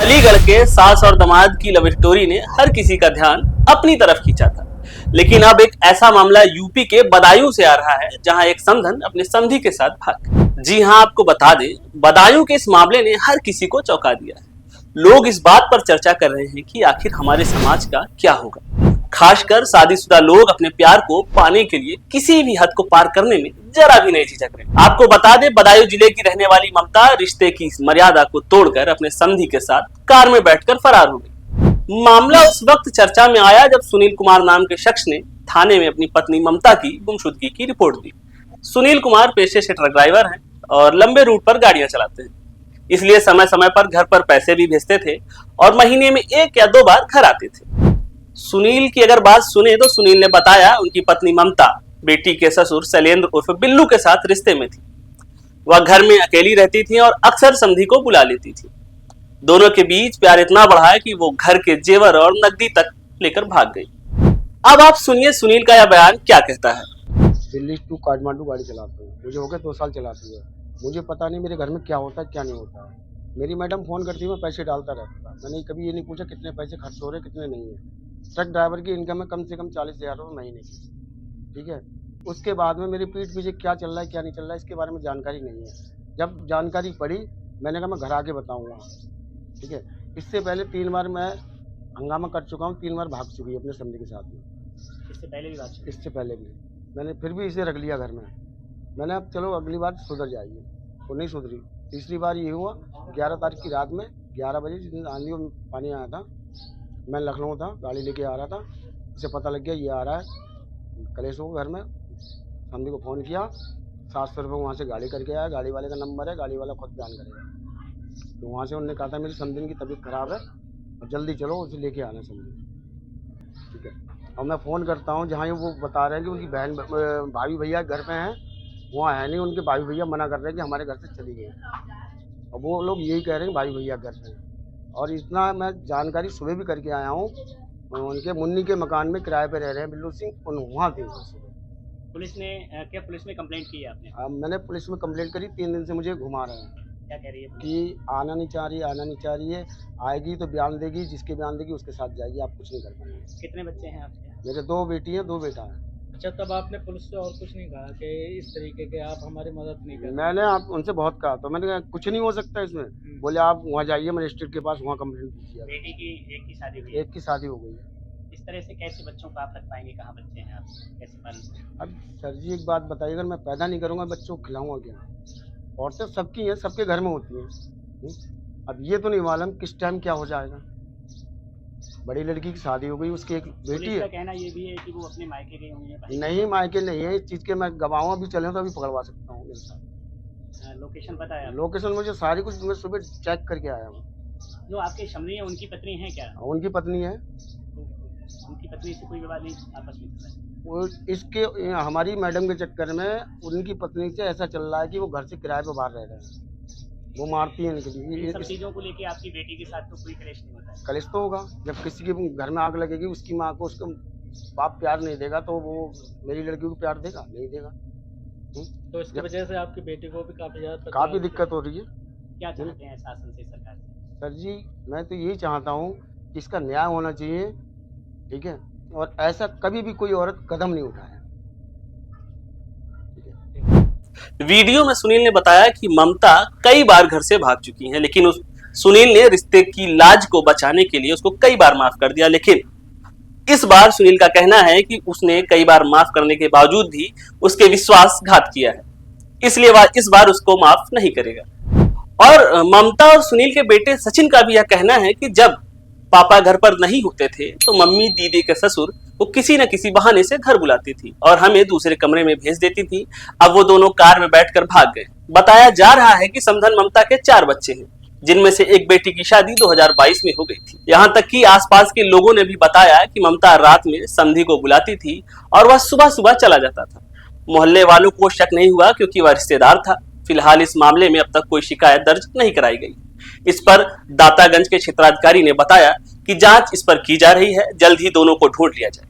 अलीगढ़ के सास और दामाद की लव स्टोरी ने हर किसी का ध्यान अपनी तरफ खींचा था। लेकिन अब एक ऐसा मामला यूपी के बदायूं से आ रहा है जहां एक समधन अपने समधी के साथ भाग। जी हां, आपको बता दें, बदायूं के इस मामले ने हर किसी को चौंका दिया है। लोग इस बात पर चर्चा कर रहे हैं कि आखिर हमारे समाज का क्या होगा। खासकर शादीशुदा लोग अपने प्यार को पाने के लिए किसी भी हद को पार करने में जरा भी नहीं झिझक रहे। आपको बता दें, बदायूं जिले की रहने वाली ममता रिश्ते की मर्यादा को तोड़कर अपने समधी के साथ कार में बैठकर फरार हो गई। मामला उस वक्त चर्चा में आया जब सुनील कुमार नाम के शख्स ने थाने में अपनी पत्नी ममता की गुमशुदगी की रिपोर्ट दी। सुनील कुमार पेशे से ट्रक ड्राइवर हैं और लंबे रूट पर गाड़ियां चलाते हैं, इसलिए समय समय पर घर पर पैसे भी भेजते थे और महीने में 1 या 2 बार घर आते थे। सुनील की अगर बात सुने तो सुनील ने बताया उनकी पत्नी ममता बेटी के ससुर शैलेंद्र उर्फ बिल्लू के साथ रिश्ते में थी। वह घर में अकेली रहती थी और अक्सर समधी को बुला लेती थी। दोनों के बीच प्यार इतना बढ़ा है कि वो घर के जेवर और नकदी तक लेकर भाग गई। अब आप सुनिए सुनील का यह बयान क्या कहता है। दिल्ली टू काठमांडू गाड़ी चलाता हूँ, मुझे हो गए 2 साल चलाती है। मुझे पता नहीं मेरे घर में क्या होता है क्या नहीं होता है। मेरी मैडम फ़ोन करती है, मैं पैसे डालता रहता था। मैंने कभी ये नहीं पूछा कितने पैसे खर्च हो रहे कितने नहीं है। ट्रक ड्राइवर की इनकम है कम से कम 40,000 रुपये महीने की, ठीक है। उसके बाद में मेरी पीठ पीछे क्या चल रहा है क्या नहीं चल रहा है इसके बारे में जानकारी नहीं है। जब जानकारी पड़ी मैंने कहा मैं घर आके बताऊँगा, ठीक है। इससे पहले 3 बार मैं हंगामा कर चुका हूँ, 3 बार भाग चुकी है अपने समधी के साथ में। इससे पहले भी मैंने फिर भी इसे रख लिया घर में। मैंने अब चलो अगली बार सुधर जाइए, वो नहीं सुधरी। तीसरी बार ये हुआ 11 तारीख की रात में 11 बजे, जिस दिन आंधी और पानी आया था, मैं लखनऊ था, गाड़ी लेके आ रहा था। उसे पता लग गया ये आ रहा है कलेश हो घर में। समधी को फ़ोन किया, 700 रुपये वहाँ से गाड़ी करके आया। गाड़ी वाले का नंबर है, गाड़ी वाला खुद बयान करेगा। तो वहाँ से उन्होंने कहा था मेरी समधी की तबीयत ख़राब है और जल्दी चलो उसे लेके आना समधी, ठीक है। और मैं फ़ोन करता हूँ जहाँ वो बता रहे हैं कि उनकी बहन भाभी भैया घर पे हैं, वहाँ है नहीं। उनके भाई भैया मना कर रहे हैं कि हमारे घर से चली गई, और वो लोग यही कह रहे हैं भाई भैया घर पे। और इतना मैं जानकारी सुबह भी करके आया हूँ, उनके मुन्नी के मकान में किराए पे रह रहे हैं बिल्लू सिंह, वहाँ थे। पुलिस में कंप्लेंट की है आपने? मैंने पुलिस में कंप्लेंट करी, 3 दिन से मुझे घुमा रहे हैं। क्या कह रही है कि आना नहीं चाह रही है, आएगी तो बयान देगी, जिसके बयान देगी उसके साथ जाएगी, आप कुछ नहीं कर पाएंगे। कितने बच्चे हैं आपके? मेरे 2 बेटी हैं 2 बेटा है। अच्छा, तब आपने पुलिस से और कुछ नहीं कहा कि इस तरीके के आप हमारी मदद नहीं कर? मैंने आप उनसे बहुत कहा, तो मैंने कहा कुछ नहीं हो सकता इसमें। बोले आप वहाँ जाइए मजिस्ट्रेट के पास, वहाँ कंप्लेंट कीजिए। बेटी की एक की शादी हुई? एक की शादी हो गई है। इस तरह से कैसे बच्चों को आप रख पाएंगे? कहाँ बच्चे हैं आप, कैसे पालेंगे? अब सर जी एक बात बताइए, अगर मैं पैदा नहीं करूँगा बच्चों को खिलाऊंगा क्या? औरतें सबकी हैं, सबके घर में होती हैं। अब ये तो नहीं मालूम किस टाइम क्या हो जाएगा। बड़ी लड़की की शादी हो गई, उसकी एक बेटी है। कहना ये भी है कि वो अपने मायके गई हुई है। नहीं, मायके नहीं है, इस चीज़ के मैं गवाह भी चले तो अभी पकड़वा सकता हूँ मेरे साथ। लोकेशन पता है? लोकेशन मुझे सारी कुछ मैं सुबह चेक करके आया हूँ। जो आपके समधी है उनकी पत्नी है क्या? उनकी पत्नी है। उनकी पत्नी से कोई विवाद नहीं आपस में? वो इसके हमारी मैडम के चक्कर में उनकी पत्नी से ऐसा चल रहा है कि वो घर से किराए पर बाहर रह रहे हैं, वो मारती है इन सब चीज़ों को लेके आपकी बेटी के साथ तो कोई कलेश नहीं होता है? कलेश तो होगा, जब किसी के घर में आग लगेगी, उसकी माँ को उसका बाप प्यार नहीं देगा तो वो मेरी लड़की को प्यार देगा? नहीं देगा। तो इसकी वजह से आपकी बेटी को भी काफ़ी दिक्कत हो रही है। क्या चाहते हैं शासन से, सरकार से? सर जी मैं तो यही चाहता हूँ कि इसका न्याय होना चाहिए, ठीक है, और ऐसा कभी भी कोई औरत कदम नहीं उठाए। वीडियो में सुनील ने बताया कि ममता कई बार घर से भाग चुकी हैं, लेकिन उस सुनील ने रिश्ते की लाज को बचाने के लिए उसको कई बार माफ कर दिया। लेकिन इस बार सुनील का कहना है कि उसने कई बार माफ करने के बावजूद भी उसके विश्वासघात किया है, इसलिए वह इस बार उसको माफ नहीं करेगा। और ममता और सुनील के बेटे सचिन का भी यह कहना है कि जब पापा घर पर नहीं होते थे तो मम्मी दीदी के ससुर वो किसी न किसी बहाने से घर बुलाती थी और हमें दूसरे कमरे में भेज देती थी। अब वो दोनों कार में बैठकर भाग गए। बताया जा रहा है कि समधन ममता के 4 बच्चे हैं, जिनमें से एक बेटी की शादी 2022 में हो गई थी। यहाँ तक कि आसपास के लोगों ने भी बताया कि ममता रात में समधी को बुलाती थी और वह सुबह सुबह चला जाता था। मोहल्ले वालों को शक नहीं हुआ क्योंकि वह रिश्तेदार था। फिलहाल इस मामले में अब तक कोई शिकायत दर्ज नहीं कराई गई। इस पर दातागंज के क्षेत्राधिकारी ने बताया कि जांच इस पर की जा रही है, जल्द ही दोनों को ढूंढ लिया जाए।